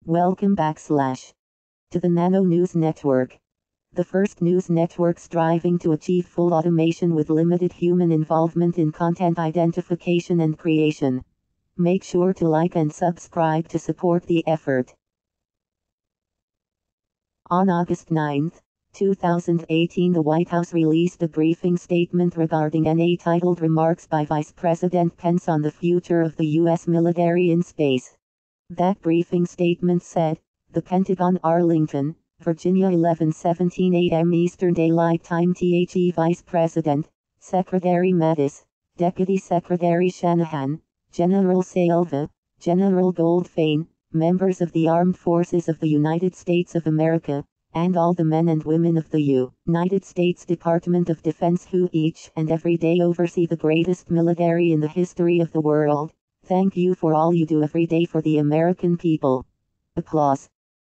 Welcome to the Nano News Network, the first news network striving to achieve full automation with limited human involvement in content identification and creation. Make sure to like and subscribe to support the effort. On August 9, 2018, the White House released a briefing statement regarding NA titled Remarks by Vice President Pence on the Future of the U.S. Military in Space. That briefing statement said, "The Pentagon, Arlington, Virginia, 11:17 a.m. Eastern Daylight Time. The Vice President, Secretary Mattis, Deputy Secretary Shanahan, General Salva, General Goldfein, members of the Armed Forces of the United States of America, and all the men and women of the United States Department of Defense who each and every day oversee the greatest military in the history of the world. Thank you for all you do every day for the American people." Applause.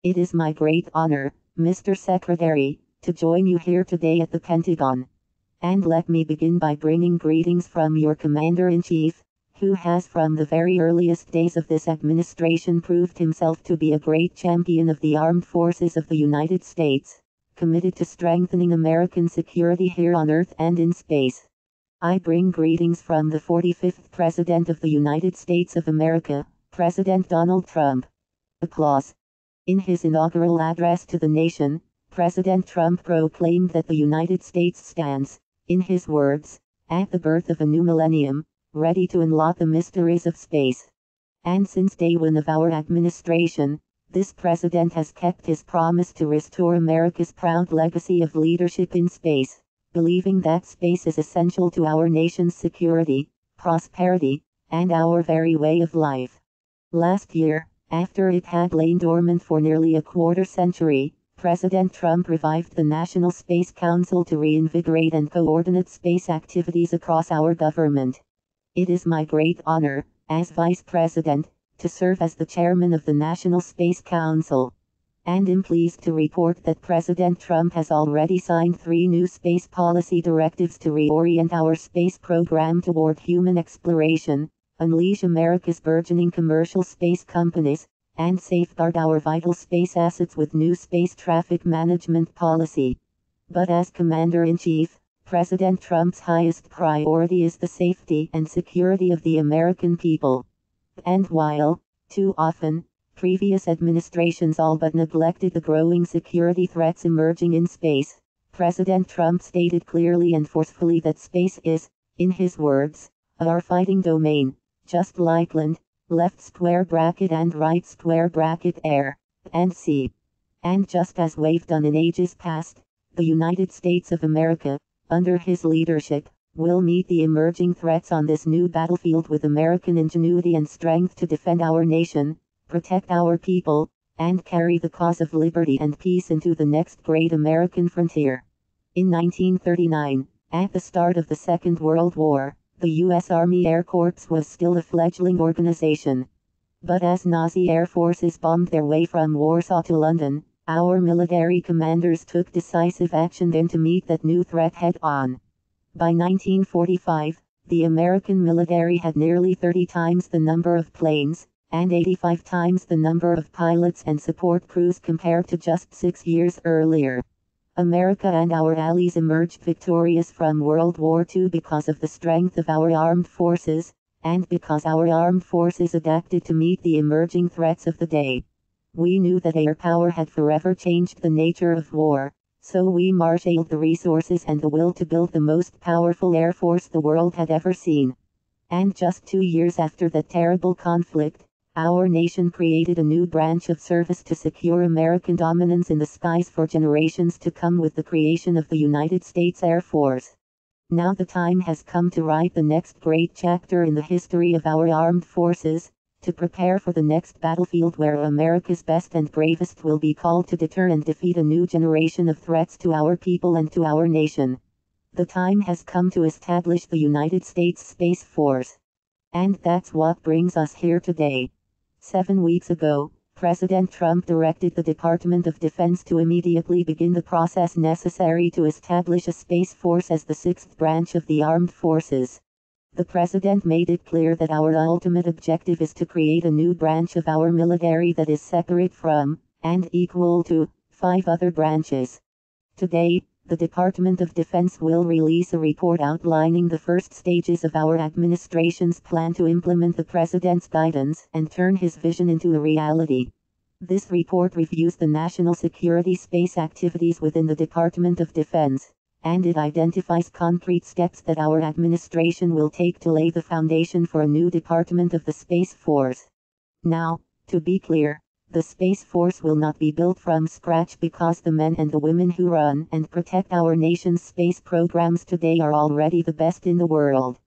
It is my great honor, Mr. Secretary, to join you here today at the Pentagon. And let me begin by bringing greetings from your Commander-in-Chief, who has from the very earliest days of this administration proved himself to be a great champion of the armed forces of the United States, committed to strengthening American security here on Earth and in space. I bring greetings from the 45th President of the United States of America, President Donald Trump. Applause. In his inaugural address to the nation, President Trump proclaimed that the United States stands, in his words, at the birth of a new millennium, ready to unlock the mysteries of space. And since day one of our administration, this president has kept his promise to restore America's proud legacy of leadership in space, believing that space is essential to our nation's security, prosperity, and our very way of life. Last year, after it had lain dormant for nearly a quarter century, President Trump revived the National Space Council to reinvigorate and coordinate space activities across our government. It is my great honor, as Vice President, to serve as the Chairman of the National Space Council. And am pleased to report that President Trump has already signed 3 new space policy directives to reorient our space program toward human exploration, unleash America's burgeoning commercial space companies, and safeguard our vital space assets with new space traffic management policy. But as Commander-in-Chief, President Trump's highest priority is the safety and security of the American people. And while, too often, previous administrations all but neglected the growing security threats emerging in space, President Trump stated clearly and forcefully that space is, in his words, our fighting domain, just like land, left square bracket and right square bracket air, and sea. And just as we've done in ages past, the United States of America, under his leadership, will meet the emerging threats on this new battlefield with American ingenuity and strength to defend our nation, protect our people, and carry the cause of liberty and peace into the next great American frontier. In 1939, at the start of the Second World War, the U.S. Army Air Corps was still a fledgling organization. But as Nazi air forces bombed their way from Warsaw to London, our military commanders took decisive action then to meet that new threat head-on. By 1945, the American military had nearly 30 times the number of planes, and 85 times the number of pilots and support crews compared to just 6 years earlier. America and our allies emerged victorious from World War II because of the strength of our armed forces, and because our armed forces adapted to meet the emerging threats of the day. We knew that air power had forever changed the nature of war, so we marshaled the resources and the will to build the most powerful air force the world had ever seen. And just 2 years after that terrible conflict, our nation created a new branch of service to secure American dominance in the skies for generations to come with the creation of the United States Air Force. Now the time has come to write the next great chapter in the history of our armed forces, to prepare for the next battlefield where America's best and bravest will be called to deter and defeat a new generation of threats to our people and to our nation. The time has come to establish the United States Space Force. And that's what brings us here today. 7 weeks ago, President Trump directed the Department of Defense to immediately begin the process necessary to establish a Space Force as the 6th branch of the armed forces. The president made it clear that our ultimate objective is to create a new branch of our military that is separate from, and equal to, 5 other branches. Today, the Department of Defense will release a report outlining the first stages of our administration's plan to implement the president's guidance and turn his vision into a reality. This report reviews the national security space activities within the Department of Defense, and it identifies concrete steps that our administration will take to lay the foundation for a new Department of the Space Force. Now, to be clear, the Space Force will not be built from scratch because the men and the women who run and protect our nation's space programs today are already the best in the world.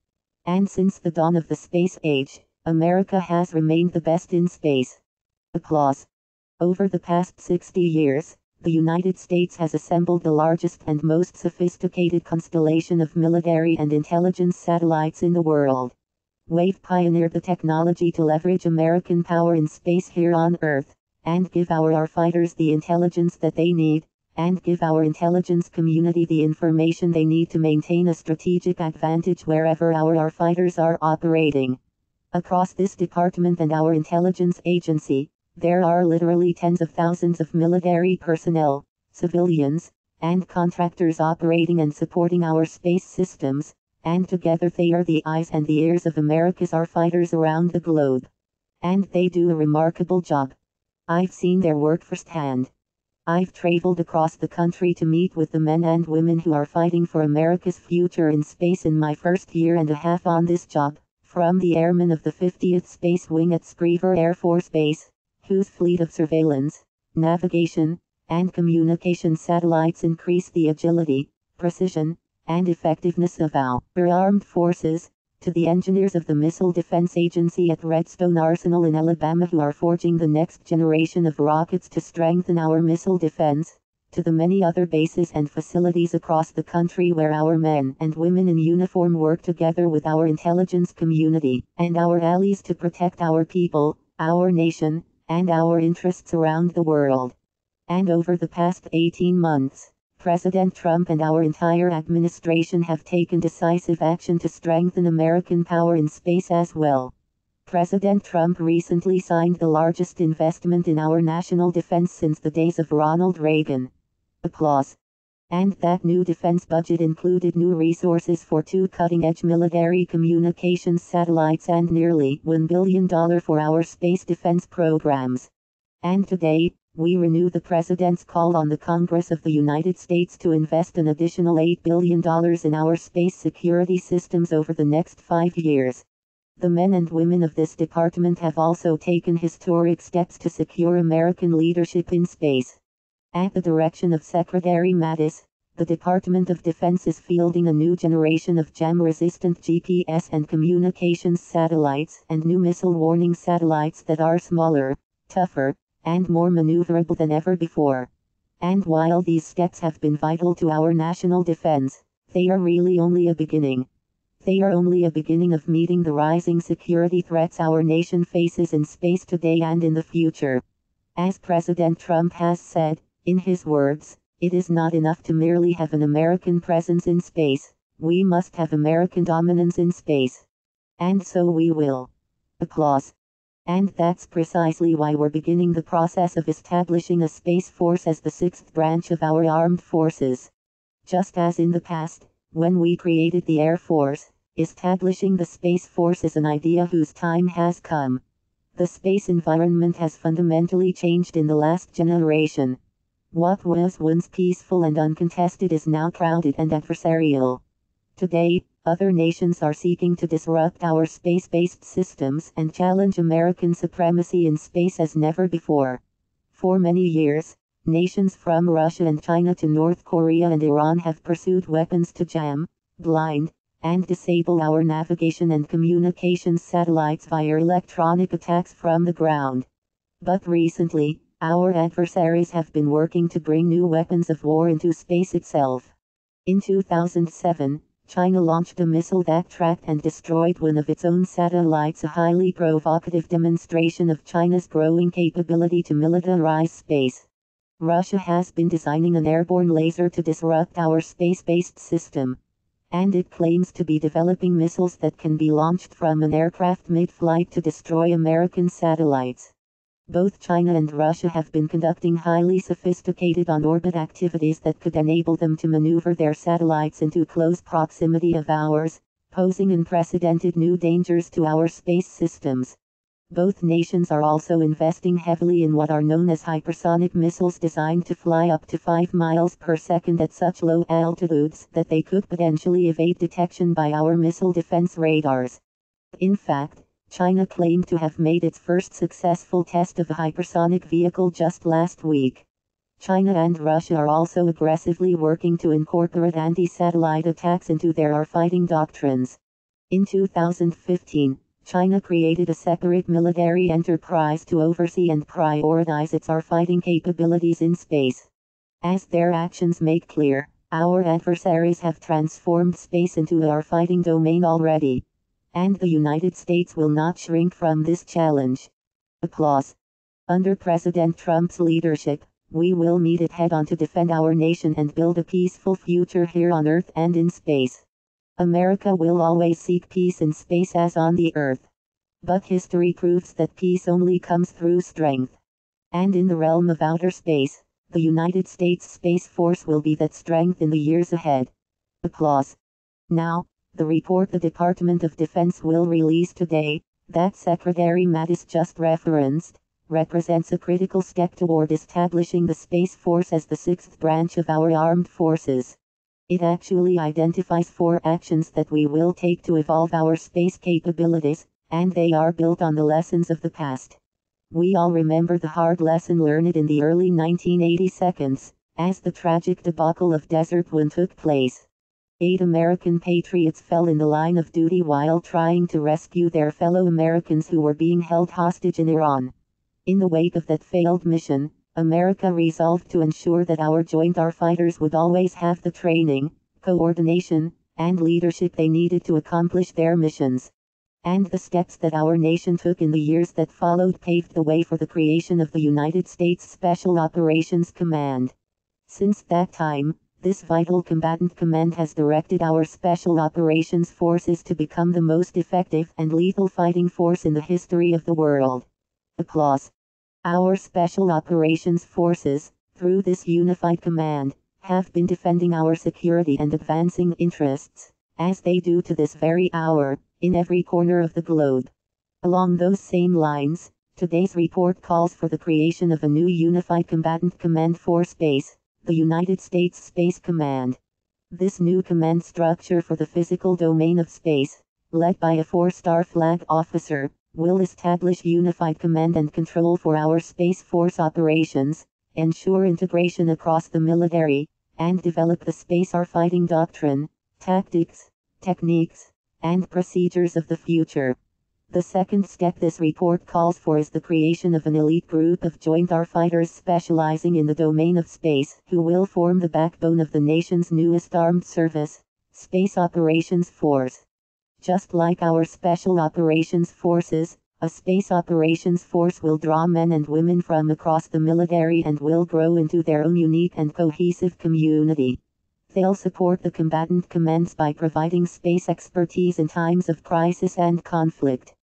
And since the dawn of the space age, America has remained the best in space. Applause. Over the past 60 years, the United States has assembled the largest and most sophisticated constellation of military and intelligence satellites in the world. We've pioneered the technology to leverage American power in space here on Earth, and give our fighters the intelligence that they need, and give our intelligence community the information they need to maintain a strategic advantage wherever our fighters are operating. Across this department and our intelligence agency, there are literally tens of thousands of military personnel, civilians, and contractors operating and supporting our space systems, and together they are the eyes and the ears of America's fighters around the globe. And they do a remarkable job. I've seen their work firsthand. I've traveled across the country to meet with the men and women who are fighting for America's future in space in my first year and a half on this job, from the airmen of the 50th Space Wing at Screever Air Force Base, whose fleet of surveillance, navigation, and communication satellites increase the agility, precision, and effectiveness of our armed forces, to the engineers of the Missile Defense Agency at Redstone Arsenal in Alabama who are forging the next generation of rockets to strengthen our missile defense, to the many other bases and facilities across the country where our men and women in uniform work together with our intelligence community and our allies to protect our people, our nation, and our interests around the world. And over the past 18 months, President Trump and our entire administration have taken decisive action to strengthen American power in space as well. President Trump recently signed the largest investment in our national defense since the days of Ronald Reagan. Applause. And that new defense budget included new resources for 2 cutting-edge military communications satellites and nearly $1 billion for our space defense programs. And today, we renew the President's call on the Congress of the United States to invest an additional $8 billion in our space security systems over the next 5 years. The men and women of this department have also taken historic steps to secure American leadership in space. At the direction of Secretary Mattis, the Department of Defense is fielding a new generation of jam-resistant GPS and communications satellites and new missile warning satellites that are smaller, tougher, and more maneuverable than ever before. And while these steps have been vital to our national defense, they are really only a beginning. They are only a beginning of meeting the rising security threats our nation faces in space today and in the future. As President Trump has said, in his words, it is not enough to merely have an American presence in space, we must have American dominance in space. And so we will. Applause. And that's precisely why we're beginning the process of establishing a Space Force as the 6th branch of our armed forces. Just as in the past, when we created the Air Force, establishing the Space Force is an idea whose time has come. The space environment has fundamentally changed in the last generation. What was once peaceful and uncontested is now crowded and adversarial. Today, other nations are seeking to disrupt our space-based systems and challenge American supremacy in space as never before. For many years, nations from Russia and China to North Korea and Iran have pursued weapons to jam, blind, and disable our navigation and communications satellites via electronic attacks from the ground. But recently, our adversaries have been working to bring new weapons of war into space itself. In 2007, China launched a missile that tracked and destroyed one of its own satellites, a highly provocative demonstration of China's growing capability to militarize space. Russia has been designing an airborne laser to disrupt our space-based system. and it claims to be developing missiles that can be launched from an aircraft mid-flight to destroy American satellites. Both China and Russia have been conducting highly sophisticated on-orbit activities that could enable them to maneuver their satellites into close proximity of ours, posing unprecedented new dangers to our space systems. Both nations are also investing heavily in what are known as hypersonic missiles designed to fly up to 5 miles per second at such low altitudes that they could potentially evade detection by our missile defense radars. In fact, China claimed to have made its first successful test of a hypersonic vehicle just last week. China and Russia are also aggressively working to incorporate anti-satellite attacks into their fighting doctrines. In 2015, China created a separate military enterprise to oversee and prioritize its fighting capabilities in space. As their actions make clear, our adversaries have transformed space into a fighting domain already. And the United States will not shrink from this challenge. Applause. Under President Trump's leadership, we will meet it head-on to defend our nation and build a peaceful future here on Earth and in space. America will always seek peace in space as on the Earth. But history proves that peace only comes through strength. And in the realm of outer space, the United States Space Force will be that strength in the years ahead. Applause. Now, the report the Department of Defense will release today, that Secretary Mattis just referenced, represents a critical step toward establishing the Space Force as the sixth branch of our armed forces. It actually identifies 4 actions that we will take to evolve our space capabilities, and they are built on the lessons of the past. We all remember the hard lesson learned in the early 1980s, as the tragic debacle of Desert One took place. 8 American patriots fell in the line of duty while trying to rescue their fellow Americans who were being held hostage in Iran. In the wake of that failed mission, America resolved to ensure that our joint fighters would always have the training, coordination, and leadership they needed to accomplish their missions. And the steps that our nation took in the years that followed paved the way for the creation of the United States Special Operations Command. Since that time, this vital combatant command has directed our Special Operations Forces to become the most effective and lethal fighting force in the history of the world. Applause. Our Special Operations Forces, through this unified command, have been defending our security and advancing interests, as they do to this very hour, in every corner of the globe. Along those same lines, today's report calls for the creation of a new unified combatant command for space, the United States Space Command. This new command structure for the physical domain of space, led by a 4-star flag officer, will establish unified command and control for our Space Force operations, ensure integration across the military, and develop the space fighting doctrine, tactics, techniques, and procedures of the future. The second step this report calls for is the creation of an elite group of joint fighters specializing in the domain of space, who will form the backbone of the nation's newest armed service, Space Operations Force. Just like our Special Operations Forces, a Space Operations Force will draw men and women from across the military and will grow into their own unique and cohesive community. They'll support the combatant commands by providing space expertise in times of crisis and conflict.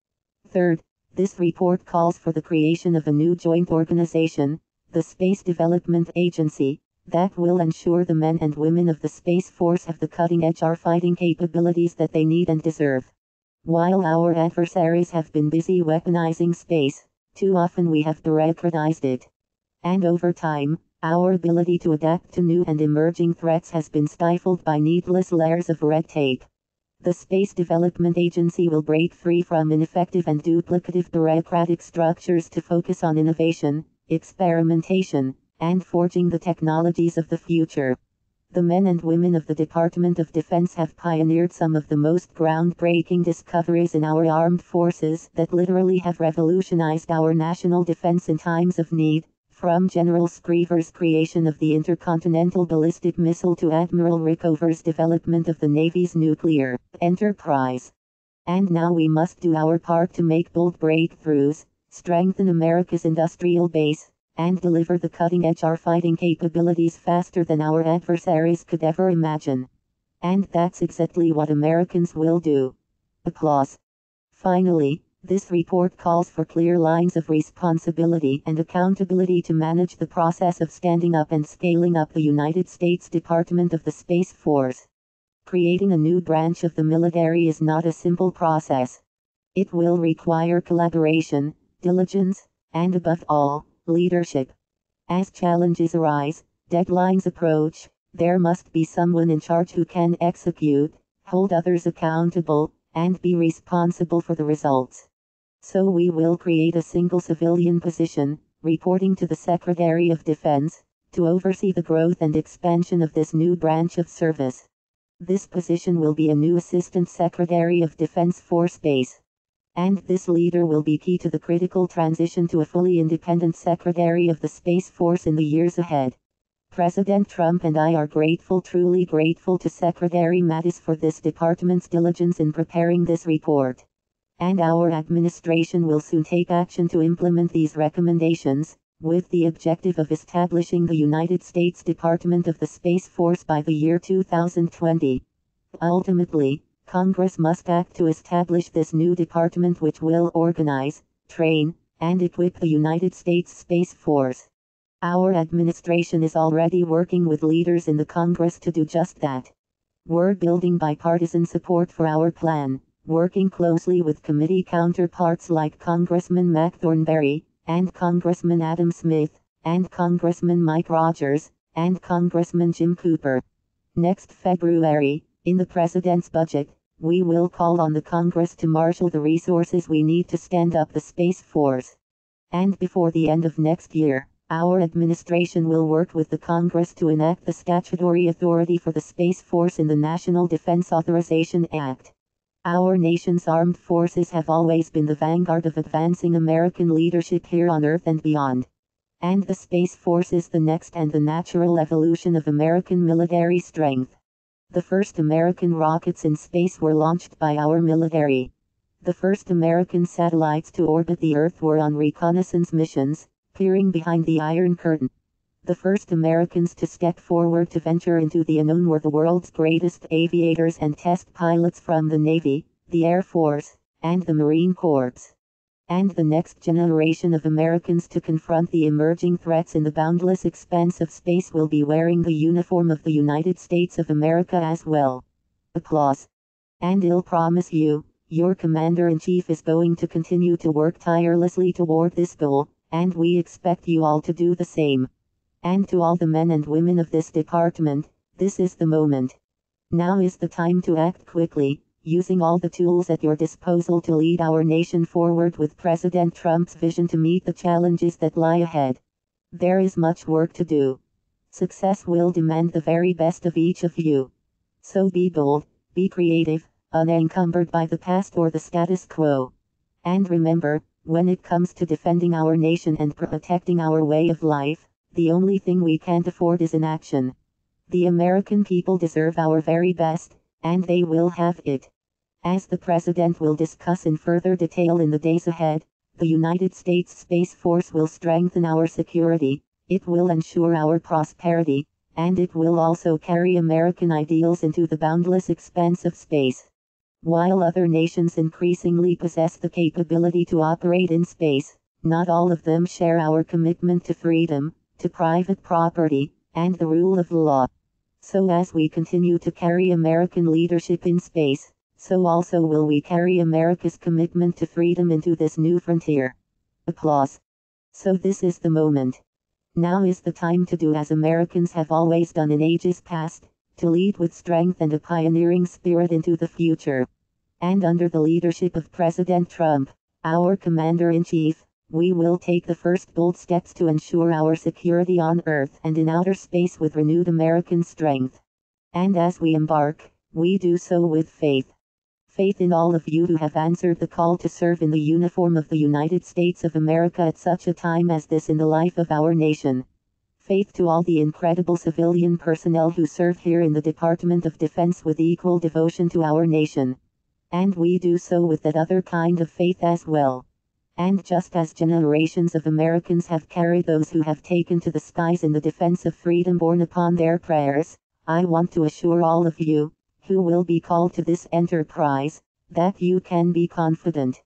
Third, this report calls for the creation of a new joint organization, the Space Development Agency, that will ensure the men and women of the Space Force have the cutting-edge fighting capabilities that they need and deserve. While our adversaries have been busy weaponizing space, too often we have bureaucratized it. And over time, our ability to adapt to new and emerging threats has been stifled by needless layers of red tape. The Space Development Agency will break free from ineffective and duplicative bureaucratic structures to focus on innovation, experimentation, and forging the technologies of the future. The men and women of the Department of Defense have pioneered some of the most groundbreaking discoveries in our armed forces that literally have revolutionized our national defense in times of need, from General Screever's creation of the intercontinental ballistic missile to Admiral Rickover's development of the Navy's nuclear enterprise. And now we must do our part to make bold breakthroughs, strengthen America's industrial base, and deliver the cutting-edge fighting capabilities faster than our adversaries could ever imagine. And that's exactly what Americans will do. Applause. Finally, this report calls for clear lines of responsibility and accountability to manage the process of standing up and scaling up the United States Department of the Space Force. Creating a new branch of the military is not a simple process. It will require collaboration, diligence, and above all, leadership. As challenges arise, deadlines approach, there must be someone in charge who can execute, hold others accountable, and be responsible for the results. So we will create a single civilian position, reporting to the Secretary of Defense, to oversee the growth and expansion of this new branch of service. This position will be a new Assistant Secretary of Defense for Space. And this leader will be key to the critical transition to a fully independent Secretary of the Space Force in the years ahead. President Trump and I are grateful, truly grateful to Secretary Mattis for this department's diligence in preparing this report. And our administration will soon take action to implement these recommendations, with the objective of establishing the United States Department of the Space Force by the year 2020. Ultimately, Congress must act to establish this new department which will organize, train, and equip the United States Space Force. Our administration is already working with leaders in the Congress to do just that. We're building bipartisan support for our plan, working closely with committee counterparts like Congressman Mac Thornberry, and Congressman Adam Smith, and Congressman Mike Rogers, and Congressman Jim Cooper. Next February, in the President's budget, we will call on the Congress to marshal the resources we need to stand up the Space Force. And before the end of next year, our administration will work with the Congress to enact the statutory authority for the Space Force in the National Defense Authorization Act. Our nation's armed forces have always been the vanguard of advancing American leadership here on Earth and beyond. And the Space Force is the next and the natural evolution of American military strength. The first American rockets in space were launched by our military. The first American satellites to orbit the Earth were on reconnaissance missions, peering behind the Iron Curtain. The first Americans to step forward to venture into the unknown were the world's greatest aviators and test pilots from the Navy, the Air Force, and the Marine Corps. And the next generation of Americans to confront the emerging threats in the boundless expanse of space will be wearing the uniform of the United States of America as well. Applause. And I'll promise you, your Commander-in-Chief is going to continue to work tirelessly toward this goal, and we expect you all to do the same. And to all the men and women of this department, this is the moment. Now is the time to act quickly, using all the tools at your disposal to lead our nation forward with President Trump's vision to meet the challenges that lie ahead. There is much work to do. Success will demand the very best of each of you. So be bold, be creative, unencumbered by the past or the status quo. And remember, when it comes to defending our nation and protecting our way of life, the only thing we can't afford is inaction. The American people deserve our very best, and they will have it. As the President will discuss in further detail in the days ahead, the United States Space Force will strengthen our security, it will ensure our prosperity, and it will also carry American ideals into the boundless expanse of space. While other nations increasingly possess the capability to operate in space, not all of them share our commitment to freedom, to private property, and the rule of law. So as we continue to carry American leadership in space, so also will we carry America's commitment to freedom into this new frontier. Applause. So this is the moment. Now is the time to do as Americans have always done in ages past, to lead with strength and a pioneering spirit into the future. And under the leadership of President Trump, our Commander-in-Chief, we will take the first bold steps to ensure our security on Earth and in outer space with renewed American strength. And as we embark, we do so with faith. Faith in all of you who have answered the call to serve in the uniform of the United States of America at such a time as this in the life of our nation. Faith to all the incredible civilian personnel who serve here in the Department of Defense with equal devotion to our nation. And we do so with that other kind of faith as well. And just as generations of Americans have carried those who have taken to the skies in the defense of freedom borne upon their prayers, I want to assure all of you, who will be called to this enterprise, that you can be confident.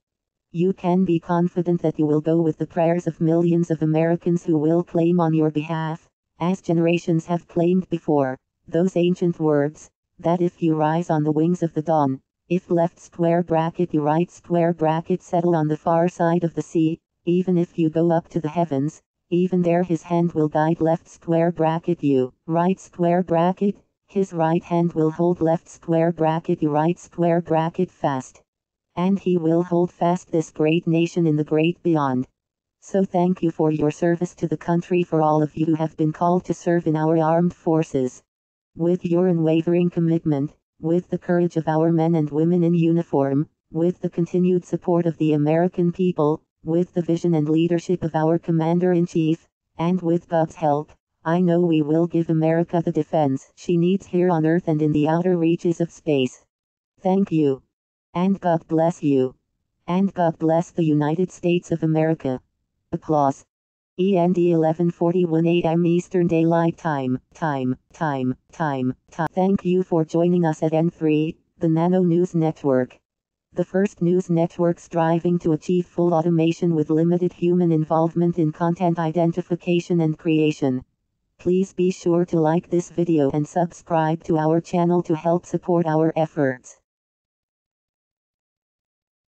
You can be confident that you will go with the prayers of millions of Americans who will claim on your behalf, as generations have claimed before, those ancient words, that if you rise on the wings of the dawn, if left square bracket you right square bracket settle on the far side of the sea, even if you go up to the heavens, even there his hand will guide left square bracket you, right square bracket, his right hand will hold left square bracket you right square bracket fast. And he will hold fast this great nation in the great beyond. So thank you for your service to the country, for all of you who have been called to serve in our armed forces. With your unwavering commitment, with the courage of our men and women in uniform, with the continued support of the American people, with the vision and leadership of our Commander-in-Chief, and with God's help, I know we will give America the defense she needs here on Earth and in the outer reaches of space. Thank you. And God bless you. And God bless the United States of America. Applause. END 11:41 a.m. Eastern Daylight Time. Thank you for joining us at N3, the Nano News Network. The first news network striving to achieve full automation with limited human involvement in content identification and creation. Please be sure to like this video and subscribe to our channel to help support our efforts.